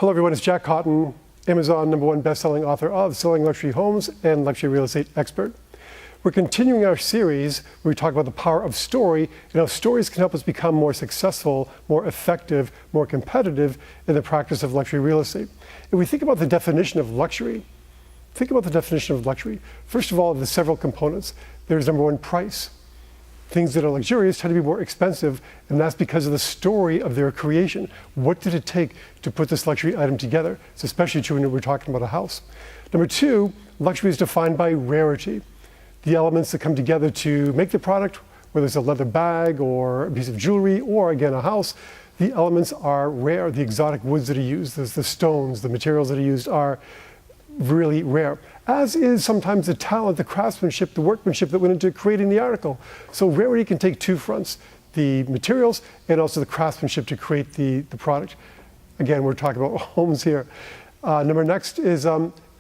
Hello everyone, it's Jack Cotton, Amazon #1 best-selling author of Selling Luxury Homes and Luxury Real Estate Expert. We're continuing our series where we talk about the power of story and how stories can help us become more successful, more effective, more competitive in the practice of luxury real estate. If we think about the definition of luxury, first of all, there's several components. There's #1, price. Things that are luxurious tend to be more expensive, and that's because of the story of their creation. What did it take to put this luxury item together? It's especially true when we're talking about a house. #2, luxury is defined by rarity. The elements that come together to make the product, whether it's a leather bag or a piece of jewelry or, again, a house, the elements are rare. The exotic woods that are used, the stones, the materials that are used are really rare, as is sometimes the talent, the craftsmanship, the workmanship that went into creating the article. So rarity can take two fronts, the materials and also the craftsmanship to create the product. Again, we're talking about homes here. Next is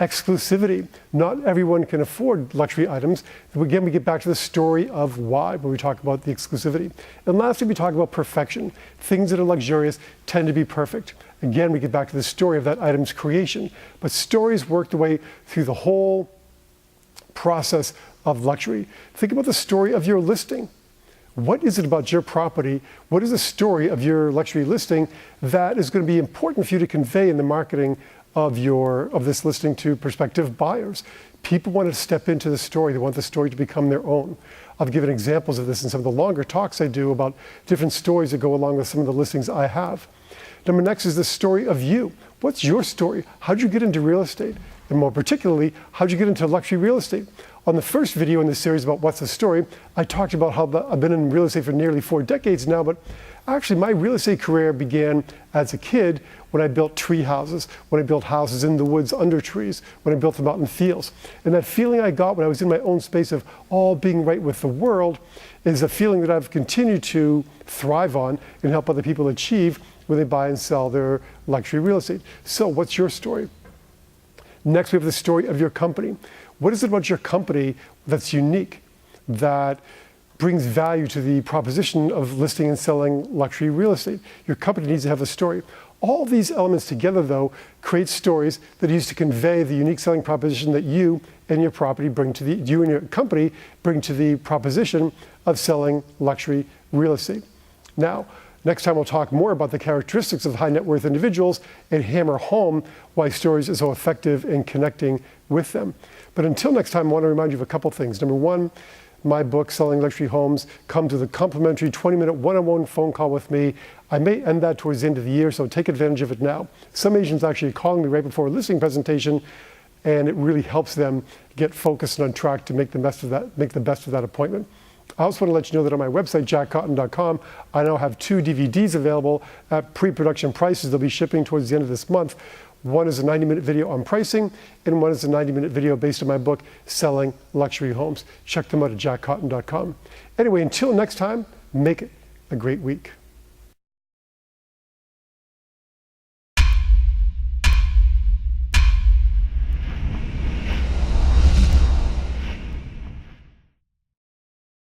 exclusivity. Not everyone can afford luxury items. Again, we get back to the story of why when we talk about the exclusivity. And lastly, we talk about perfection. Things that are luxurious tend to be perfect. Again, we get back to the story of that item's creation. But stories work their way through the whole process of luxury. Think about the story of your listing. What is it about your property? What is the story of your luxury listing that is going to be important for you to convey in the marketing of this listing to prospective buyers? People want to step into the story. They want the story to become their own. I've given examples of this in some of the longer talks I do about different stories that go along with some of the listings I have. Next is the story of you. What's your story? How'd you get into real estate? And more particularly, how'd you get into luxury real estate? On the first video in this series about what's the story, I talked about how I've been in real estate for nearly 4 decades now, but actually my real estate career began as a kid when I built tree houses, when I built houses in the woods under trees, when I built them out in fields. And that feeling I got when I was in my own space of all being right with the world is a feeling that I've continued to thrive on and help other people achieve when they buy and sell their luxury real estate. So what's your story? Next, we have the story of your company. What is it about your company that's unique, that brings value to the proposition of listing and selling luxury real estate? Your company needs to have a story. All these elements together, though, create stories that are used to convey the unique selling proposition that you and your property you and your company bring to the proposition of selling luxury real estate. Now, next time we'll talk more about the characteristics of high net worth individuals and hammer home why stories are so effective in connecting with them. But until next time, I want to remind you of a couple things. #1, my book, Selling Luxury Homes, comes with a complimentary 20-minute one-on-one phone call with me. I may end that towards the end of the year, so take advantage of it now. Some agents actually are calling me right before a listing presentation, and it really helps them get focused and on track to make the best of that appointment. I also want to let you know that on my website, jackcotton.com, I now have 2 DVDs available at pre-production prices. They'll be shipping towards the end of this month. One is a 90-minute video on pricing, and one is a 90-minute video based on my book, Selling Luxury Homes. Check them out at jackcotton.com. Anyway, until next time, make it a great week.